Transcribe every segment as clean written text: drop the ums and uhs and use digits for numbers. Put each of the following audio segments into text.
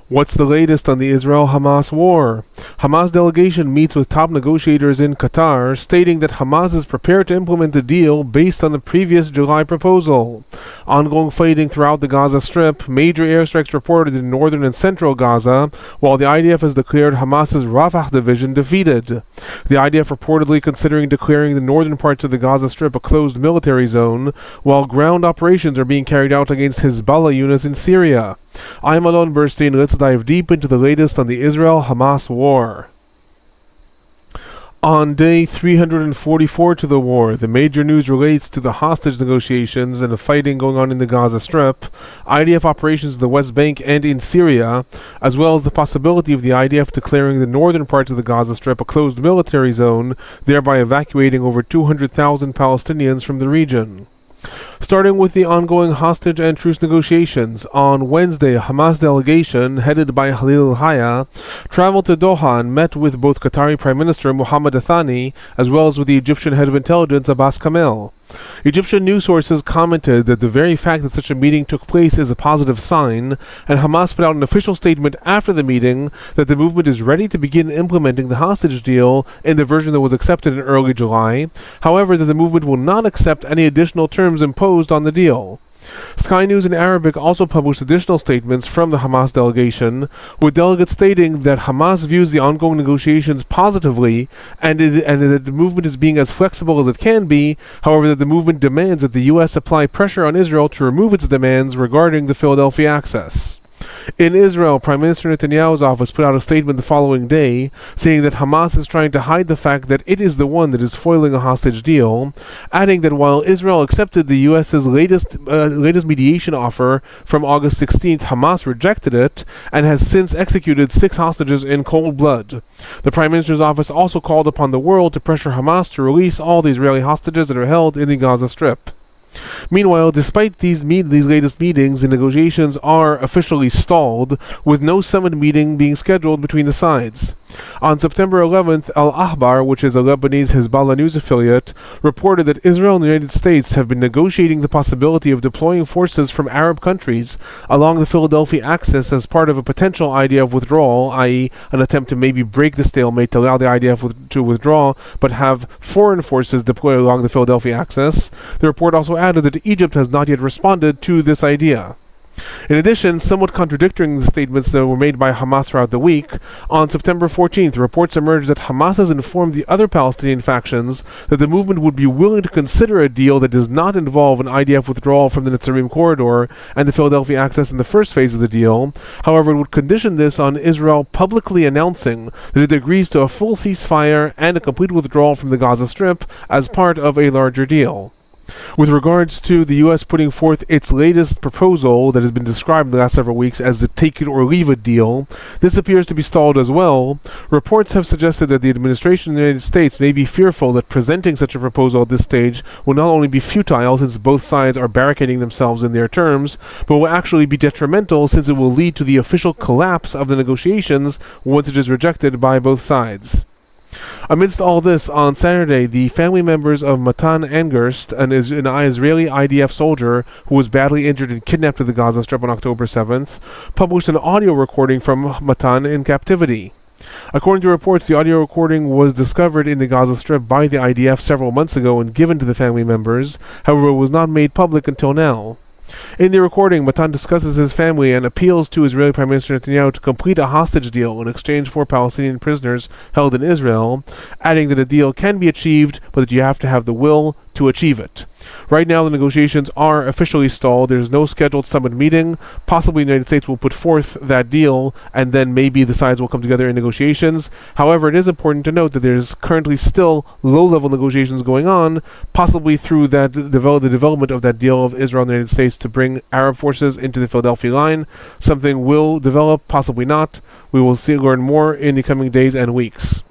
What's the latest on the Israel-Hamas war? Hamas delegation meets with top negotiators in Qatar, stating that Hamas is prepared to implement a deal based on the previous July proposal. Ongoing fighting throughout the Gaza Strip, major airstrikes reported in northern and central Gaza, while the IDF has declared Hamas's Rafah division defeated. The IDF reportedly considering declaring the northern parts of the Gaza Strip a closed military zone, while ground operations are being carried out against Hezbollah units in Syria. I'm Alon Burstein. Let's dive deep into the latest on the Israel-Hamas war. On day 344 to the war, the major news relates to the hostage negotiations and the fighting going on in the Gaza Strip, IDF operations in the West Bank and in Syria, as well as the possibility of the IDF declaring the northern parts of the Gaza Strip a closed military zone, thereby evacuating over 200,000 Palestinians from the region. Starting with the ongoing hostage and truce negotiations, on Wednesday, a Hamas delegation, headed by Khalil al-Hayya, traveled to Doha and met with both Qatari Prime Minister Mohammed Thani, as well as with the Egyptian head of intelligence Abbas Kamel. Egyptian news sources commented that the very fact that such a meeting took place is a positive sign, and Hamas put out an official statement after the meeting that the movement is ready to begin implementing the hostage deal in the version that was accepted in early July, however that the movement will not accept any additional terms imposed on the deal. Sky News in Arabic also published additional statements from the Hamas delegation, with delegates stating that Hamas views the ongoing negotiations positively and that the movement is being as flexible as it can be, however that the movement demands that the U.S. apply pressure on Israel to remove its demands regarding the Philadelphia access. In Israel, Prime Minister Netanyahu's office put out a statement the following day, saying that Hamas is trying to hide the fact that it is the one that is foiling a hostage deal, adding that while Israel accepted the U.S.'s latest mediation offer from August 16th, Hamas rejected it and has since executed 6 hostages in cold blood. The Prime Minister's office also called upon the world to pressure Hamas to release all the Israeli hostages that are held in the Gaza Strip. Meanwhile, despite these latest meetings, the negotiations are officially stalled, with no summit meeting being scheduled between the sides. On September 11th, Al-Ahbar, which is a Lebanese Hezbollah news affiliate, reported that Israel and the United States have been negotiating the possibility of deploying forces from Arab countries along the Philadelphia axis as part of a potential IDF withdrawal, i.e. an attempt to maybe break the stalemate to allow the IDF to withdraw, but have foreign forces deployed along the Philadelphia axis. The report also added that Egypt has not yet responded to this idea. In addition, somewhat contradicting the statements that were made by Hamas throughout the week, on September 14th, reports emerged that Hamas has informed the other Palestinian factions that the movement would be willing to consider a deal that does not involve an IDF withdrawal from the Netzarim corridor and the Philadelphia access in the first phase of the deal. However, it would condition this on Israel publicly announcing that it agrees to a full ceasefire and a complete withdrawal from the Gaza Strip as part of a larger deal. With regards to the U.S. putting forth its latest proposal that has been described in the last several weeks as the take it or leave it deal, this appears to be stalled as well. Reports have suggested that the administration in the United States may be fearful that presenting such a proposal at this stage will not only be futile since both sides are barricading themselves in their terms, but will actually be detrimental since it will lead to the official collapse of the negotiations once it is rejected by both sides. Amidst all this, on Saturday, the family members of Matan Angerst, an Israeli IDF soldier who was badly injured and kidnapped to the Gaza Strip on October 7th, published an audio recording from Matan in captivity. According to reports, the audio recording was discovered in the Gaza Strip by the IDF several months ago and given to the family members, however it was not made public until now. In the recording, Matan discusses his family and appeals to Israeli Prime Minister Netanyahu to complete a hostage deal in exchange for Palestinian prisoners held in Israel, adding that a deal can be achieved, but that you have to have the will to achieve it. Right now, the negotiations are officially stalled. There's no scheduled summit meeting. Possibly the United States will put forth that deal, and then maybe the sides will come together in negotiations. However, it is important to note that there's currently still low-level negotiations going on, possibly through the development of that deal of Israel and the United States to bring Arab forces into the Philadelphia line. Something will develop, possibly not. We will learn more in the coming days and weeks.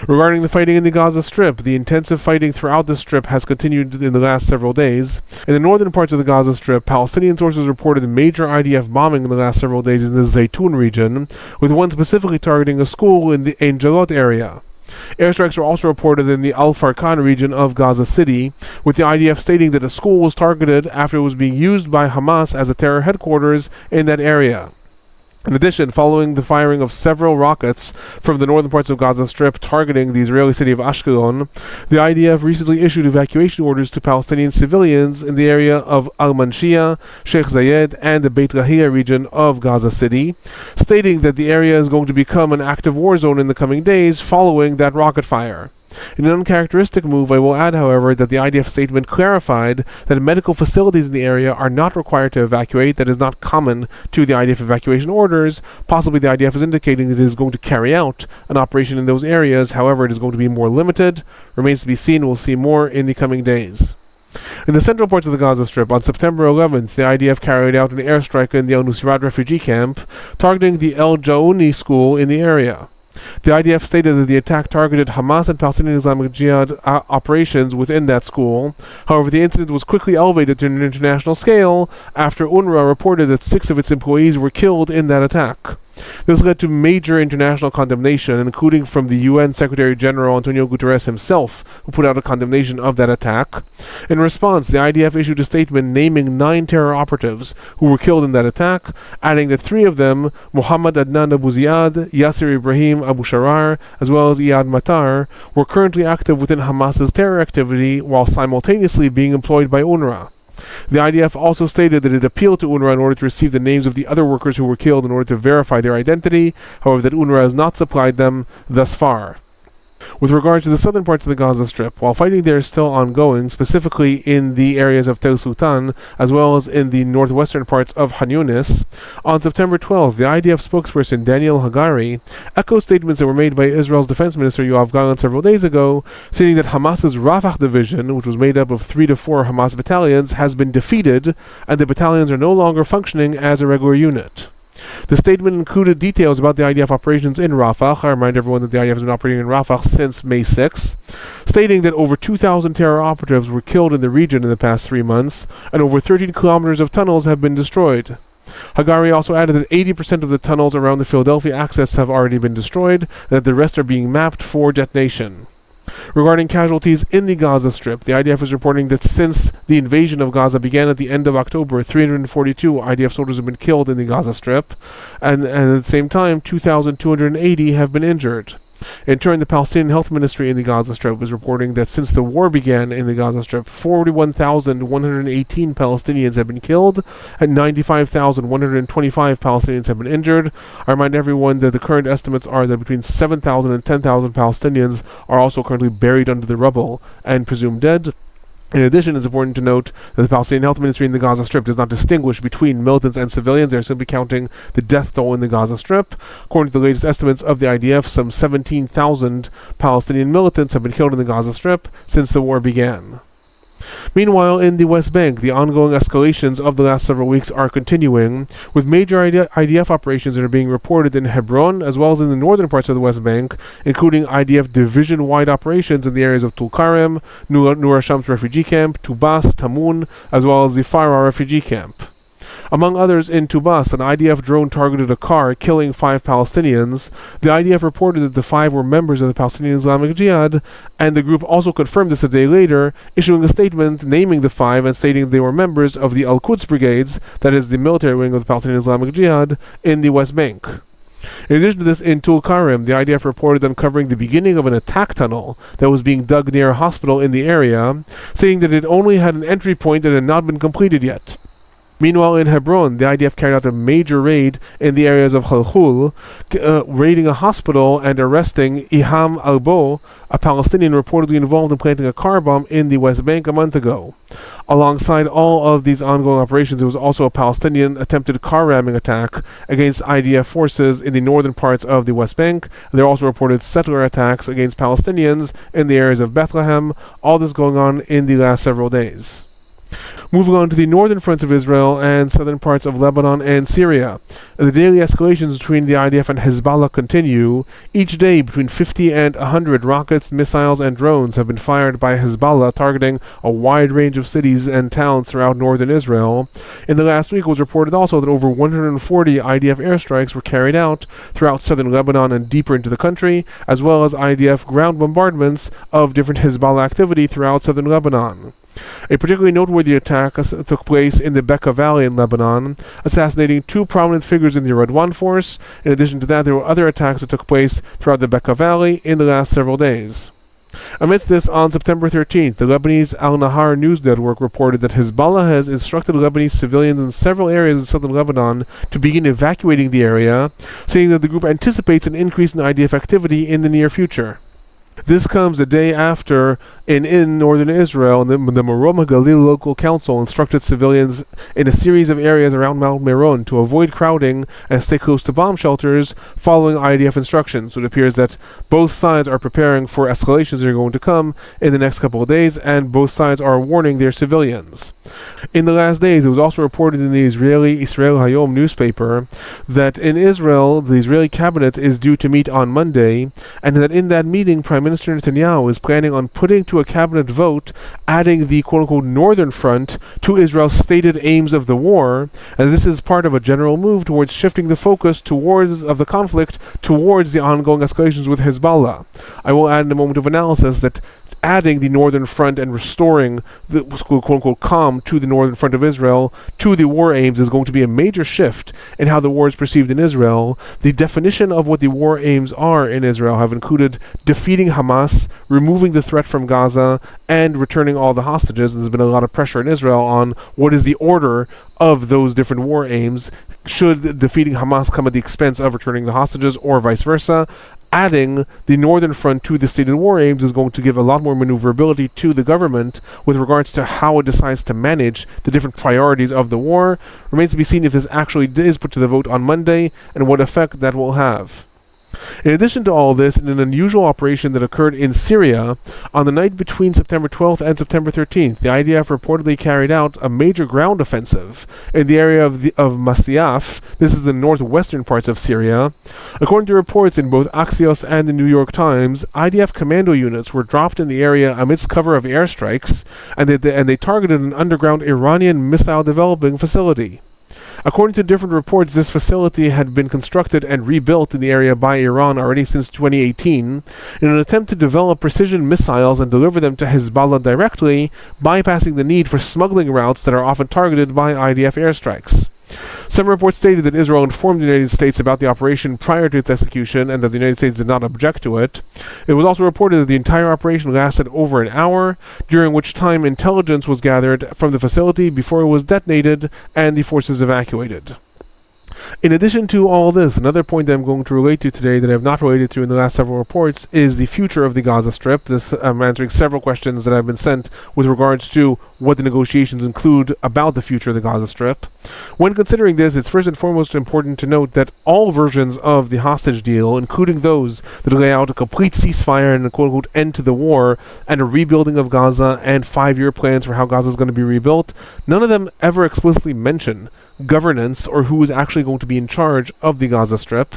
Regarding the fighting in the Gaza Strip, the intensive fighting throughout the Strip has continued in the last several days. In the northern parts of the Gaza Strip, Palestinian sources reported major IDF bombing in the last several days in the Zaytun region, with one specifically targeting a school in the Ein Jalot area. Airstrikes were also reported in the Al-Farkan region of Gaza City, with the IDF stating that a school was targeted after it was being used by Hamas as a terror headquarters in that area. In addition, following the firing of several rockets from the northern parts of Gaza Strip targeting the Israeli city of Ashkelon, the IDF recently issued evacuation orders to Palestinian civilians in the area of Al-Manshia, Sheikh Zayed, and the Beit Lahia region of Gaza City, stating that the area is going to become an active war zone in the coming days following that rocket fire. In an uncharacteristic move, I will add, however, that the IDF statement clarified that medical facilities in the area are not required to evacuate. That is not common to the IDF evacuation orders. Possibly the IDF is indicating that it is going to carry out an operation in those areas. However, it is going to be more limited. Remains to be seen. We'll see more in the coming days. In the central parts of the Gaza Strip, on September 11th, the IDF carried out an airstrike in the Al Nusrat refugee camp, targeting the El Jaouni school in the area. The IDF stated that the attack targeted Hamas and Palestinian Islamic Jihad operations within that school. However, the incident was quickly elevated to an international scale after UNRWA reported that 6 of its employees were killed in that attack. This led to major international condemnation, including from the UN Secretary General Antonio Guterres himself, who put out a condemnation of that attack. In response, the IDF issued a statement naming 9 terror operatives who were killed in that attack, adding that 3 of them, Muhammad Adnan Abu Ziyad, Yasser Ibrahim Abu Sharar, as well as Iyad Matar, were currently active within Hamas's terror activity while simultaneously being employed by UNRWA. The IDF also stated that it appealed to UNRWA in order to receive the names of the other workers who were killed in order to verify their identity, however that UNRWA has not supplied them thus far. With regard to the southern parts of the Gaza Strip, while fighting there is still ongoing, specifically in the areas of Tel Sultan, as well as in the northwestern parts of Han Yunis, on September 12th, the IDF spokesperson Daniel Hagari echoed statements that were made by Israel's defense minister Yoav Gallant several days ago, stating that Hamas's Rafah division, which was made up of 3 to 4 Hamas battalions, has been defeated, and the battalions are no longer functioning as a regular unit. The statement included details about the IDF operations in Rafah. I remind everyone that the IDF has been operating in Rafah since May 6, stating that over 2,000 terror operatives were killed in the region in the past 3 months, and over 13 kilometers of tunnels have been destroyed. Hagari also added that 80% of the tunnels around the Philadelphia axis have already been destroyed, and that the rest are being mapped for detonation. Regarding casualties in the Gaza Strip, the IDF is reporting that since the invasion of Gaza began at the end of October, 342 IDF soldiers have been killed in the Gaza Strip, and at the same time, 2,280 have been injured. In turn, the Palestinian Health Ministry in the Gaza Strip is reporting that since the war began in the Gaza Strip, 41,118 Palestinians have been killed and 95,125 Palestinians have been injured. I remind everyone that the current estimates are that between 7,000 and 10,000 Palestinians are also currently buried under the rubble and presumed dead. In addition, it's important to note that the Palestinian Health Ministry in the Gaza Strip does not distinguish between militants and civilians. They're simply counting the death toll in the Gaza Strip. According to the latest estimates of the IDF, some 17,000 Palestinian militants have been killed in the Gaza Strip since the war began. Meanwhile, in the West Bank, the ongoing escalations of the last several weeks are continuing, with major IDF operations that are being reported in Hebron, as well as in the northern parts of the West Bank, including IDF division-wide operations in the areas of Tulkarem, Nur Hasham's refugee camp, Tubas, Tamun, as well as the Farah refugee camp. Among others, in Tubas, an IDF drone targeted a car, killing 5 Palestinians. The IDF reported that the 5 were members of the Palestinian Islamic Jihad, and the group also confirmed this a day later, issuing a statement naming the 5 and stating they were members of the Al-Quds Brigades, that is the military wing of the Palestinian Islamic Jihad, in the West Bank. In addition to this, in Tulkarem, the IDF reported uncovering the beginning of an attack tunnel that was being dug near a hospital in the area, saying that it only had an entry point that had not been completed yet. Meanwhile, in Hebron, the IDF carried out a major raid in the areas of Khalkhul, raiding a hospital and arresting Iham Albo, a Palestinian reportedly involved in planting a car bomb in the West Bank a month ago. Alongside all of these ongoing operations, there was also a Palestinian attempted car ramming attack against IDF forces in the northern parts of the West Bank. There are also reported settler attacks against Palestinians in the areas of Bethlehem, all this going on in the last several days. Moving on to the northern fronts of Israel and southern parts of Lebanon and Syria. The daily escalations between the IDF and Hezbollah continue. Each day, between 50 and 100 rockets, missiles, and drones have been fired by Hezbollah, targeting a wide range of cities and towns throughout northern Israel. In the last week, it was reported also that over 140 IDF airstrikes were carried out throughout southern Lebanon and deeper into the country, as well as IDF ground bombardments of different Hezbollah activity throughout southern Lebanon. A particularly noteworthy attack took place in the Bekaa Valley in Lebanon, assassinating two prominent figures in the Radwan force. In addition to that, there were other attacks that took place throughout the Bekaa Valley in the last several days. Amidst this, on September 13th, the Lebanese Al-Nahar news network reported that Hezbollah has instructed Lebanese civilians in several areas in southern Lebanon to begin evacuating the area, saying that the group anticipates an increase in IDF activity in the near future. This comes a day after, in northern Israel, the Marom HaGalil local council instructed civilians in a series of areas around Mount Meron to avoid crowding and stay close to bomb shelters following IDF instructions. So it appears that both sides are preparing for escalations that are going to come in the next couple of days, and both sides are warning their civilians. In the last days, it was also reported in the Israeli Israel Hayom newspaper that in Israel, the Israeli cabinet is due to meet on Monday, and that in that meeting, Prime Minister Netanyahu is planning on putting to a cabinet vote adding the quote-unquote Northern Front to Israel's stated aims of the war, and this is part of a general move towards shifting the focus of the conflict towards the ongoing escalations with Hezbollah. I will add in a moment of analysis that adding the Northern Front and restoring the quote-unquote calm to the Northern Front of Israel to the war aims is going to be a major shift in how the war is perceived in Israel. The definition of what the war aims are in Israel have included defeating Hamas, removing the threat from Gaza, and returning all the hostages. And there's been a lot of pressure in Israel on what is the order of those different war aims. Should defeating Hamas come at the expense of returning the hostages, or vice versa? Adding the Northern Front to the stated war aims is going to give a lot more maneuverability to the government with regards to how it decides to manage the different priorities of the war. Remains to be seen if this actually is put to the vote on Monday and what effect that will have. In addition to all this, in an unusual operation that occurred in Syria, on the night between September 12th and September 13th, the IDF reportedly carried out a major ground offensive in the area of Masyaf. This is the northwestern parts of Syria. According to reports in both Axios and the New York Times, IDF commando units were dropped in the area amidst cover of airstrikes, and they targeted an underground Iranian missile developing facility. According to different reports, this facility had been constructed and rebuilt in the area by Iran already since 2018 in an attempt to develop precision missiles and deliver them to Hezbollah directly, bypassing the need for smuggling routes that are often targeted by IDF airstrikes. Some reports stated that Israel informed the United States about the operation prior to its execution and that the United States did not object to it. It was also reported that the entire operation lasted over an hour, during which time intelligence was gathered from the facility before it was detonated and the forces evacuated. In addition to all this, another point that I'm going to relate to today that I have not related to in the last several reports is the future of the Gaza Strip. I'm answering several questions that have been sent with regards to what the negotiations include about the future of the Gaza Strip. When considering this, it's first and foremost important to note that all versions of the hostage deal, including those that lay out a complete ceasefire and a quote-unquote end to the war and a rebuilding of Gaza and 5-year plans for how Gaza is going to be rebuilt, none of them ever explicitly mention governance or who is actually going to be in charge of the Gaza Strip.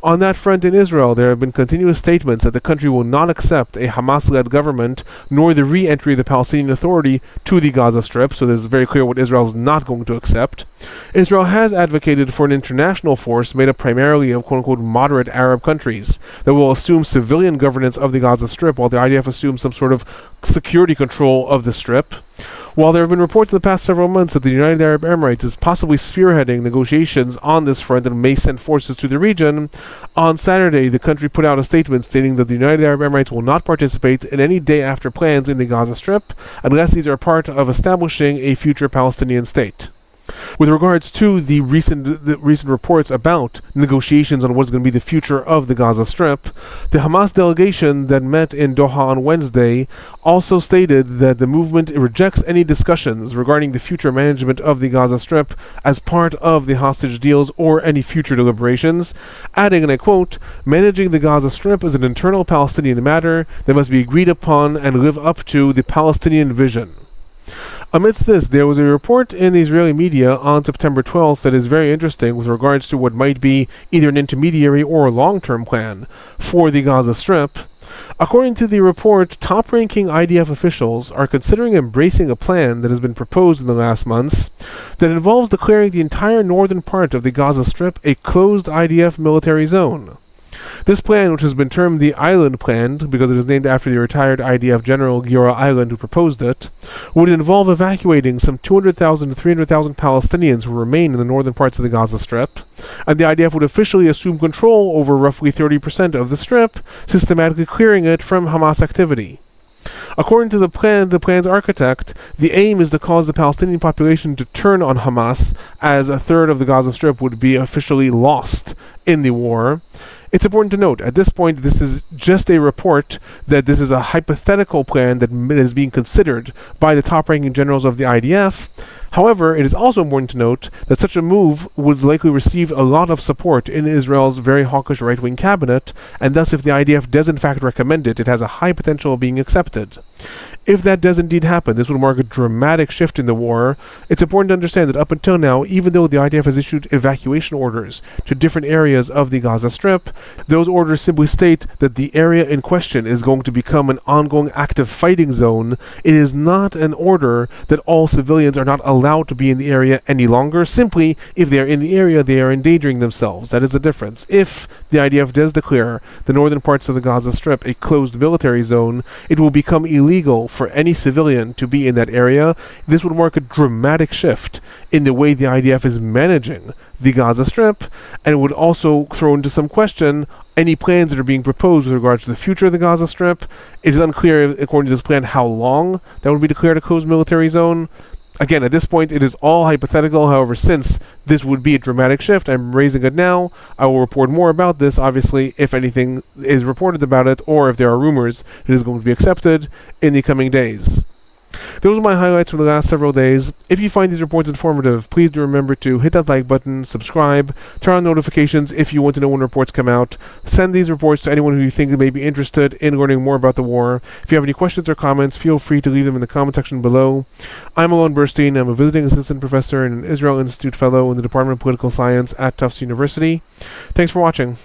On that front in Israel, there have been continuous statements that the country will not accept a Hamas-led government nor the re-entry of the Palestinian Authority to the Gaza Strip, so it's very clear what Israel is not going to accept. Israel has advocated for an international force made up primarily of quote-unquote moderate Arab countries that will assume civilian governance of the Gaza Strip while the IDF assumes some sort of security control of the Strip. While there have been reports in the past several months that the United Arab Emirates is possibly spearheading negotiations on this front and may send forces to the region, on Saturday the country put out a statement stating that the United Arab Emirates will not participate in any day-after plans in the Gaza Strip unless these are part of establishing a future Palestinian state. With regards to the recent reports about negotiations on what's going to be the future of the Gaza Strip, the Hamas delegation that met in Doha on Wednesday also stated that the movement rejects any discussions regarding the future management of the Gaza Strip as part of the hostage deals or any future deliberations, adding, and I quote, "Managing the Gaza Strip is an internal Palestinian matter that must be agreed upon and live up to the Palestinian vision." Amidst this, there was a report in the Israeli media on September 12th that is very interesting with regards to what might be either an intermediary or a long-term plan for the Gaza Strip. According to the report, top-ranking IDF officials are considering embracing a plan that has been proposed in the last months that involves declaring the entire northern part of the Gaza Strip a closed IDF military zone. This plan, which has been termed the Island Plan because it is named after the retired IDF general Giora Island who proposed it, would involve evacuating some 200,000 to 300,000 Palestinians who remain in the northern parts of the Gaza Strip, and the IDF would officially assume control over roughly 30% of the Strip, systematically clearing it from Hamas activity. According to the plan's architect, the aim is to cause the Palestinian population to turn on Hamas, as a third of the Gaza Strip would be officially lost in the war. It's important to note, at this point, this is just a report that this is a hypothetical plan that is being considered by the top-ranking generals of the IDF. However, it is also important to note that such a move would likely receive a lot of support in Israel's very hawkish right-wing cabinet, and thus if the IDF does in fact recommend it, it has a high potential of being accepted. If that does indeed happen, this would mark a dramatic shift in the war. It's important to understand that up until now, even though the IDF has issued evacuation orders to different areas of the Gaza Strip, those orders simply state that the area in question is going to become an ongoing active fighting zone. It is not an order that all civilians are not allowed to be in the area any longer. Simply, if they are in the area, they are endangering themselves. That is the difference. If the IDF does declare the northern parts of the Gaza Strip a closed military zone, it will become illegal for any civilian to be in that area. This would mark a dramatic shift in the way the IDF is managing the Gaza Strip, and it would also throw into some question any plans that are being proposed with regards to the future of the Gaza Strip. It is unclear, according to this plan, how long that would be declared a closed military zone. Again, at this point, it is all hypothetical. However, since this would be a dramatic shift, I'm raising it now. I will report more about this, obviously, if anything is reported about it, or if there are rumors it is going to be accepted in the coming days. Those are my highlights from the last several days. If you find these reports informative, please do remember to hit that like button, subscribe, turn on notifications if you want to know when reports come out. Send these reports to anyone who you think may be interested in learning more about the war. If you have any questions or comments, feel free to leave them in the comment section below. I'm Alon Burstein. I'm a visiting assistant professor and an Israel Institute fellow in the Department of Political Science at Tufts University. Thanks for watching.